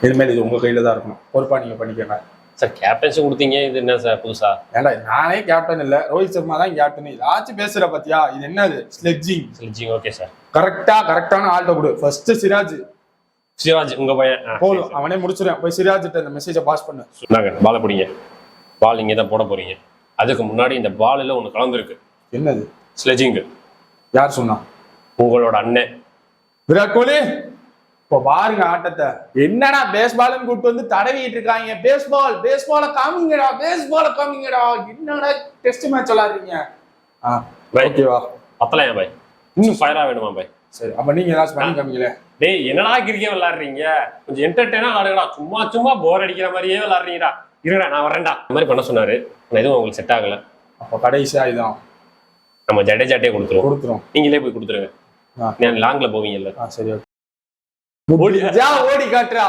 இனிமேல் இது உங்க கையில தான் இருக்கணும். பொறுப்பா நீங்க பண்ணிக்கங்க. சார் கேப்டன்சி கொடுத்தீங்க, இது என்ன சார் புதுசா? ஏன்டா நானே கேப்டன் இல்ல, ரோஹித் சர்மா தான் கேப்டன். ஏதாச்சும் பேசுற பாத்தியா? இது என்னது? ஸ்லெட்ஜிங். Okay sir. கரெக்டான ஆள்கிட்ட கொடு. ஃபர்ஸ்ட் சிராஜ் உங்க பையன் போதும், அவனே முடிச்சிருவேன். போய் சிராஜ்கிட்ட இந்த மெசேஜை பாஸ் பண்ணு. சொன்னாங்க பாலை பிடிங்க, பால் நீங்க தான் போட போறீங்க. அதுக்கு முன்னாடி இந்த பாலில் ஒன்று கலந்துருக்கு. என்னது? ஸ்லெட்ஜிங். யார் சொன்னா? உங்களோட அண்ணன் விராட் கோலி. இப்போ பாருங்க ஆட்டத்தை. என்னடா பேஸ்பால்னு கூப்பிட்டு வந்து தடவிட்டு இருக்காங்க. பேஸ்பால காமிங்கடா. என்னடா டெஸ்ட் மேட்ச் விளையாடுறீங்க? ஓகேவா? பத்தலையா பாய்? இன்னும் ஃபயரா வேணுமா பாய்? சரி, அப்ப நீங்க ஏதாச்சும் பண்ணி காமிங்களே. டேய் என்னடா கிரிக்கெட் விளையாடுறீங்க? கொஞ்சம் என்டர்டெயினா விளையாடுடா. சும்மா போர் அடிக்கிற மாதிரியே விளையாடுறீங்கடா. இருடா நான் வரேன்டா. இந்த மாதிரி பண்ண சொன்னாரு, எதுவும் உங்களுக்கு செட் ஆகல. அப்போ கடைசியா இதான் நம்ம ஜடேஜாட்டே கொடுத்துரும். நீங்களே போய் கொடுத்துருங்க. நான் லாங்ல போவீங்கல்ல. சரி, ஓடி காட்டுறா.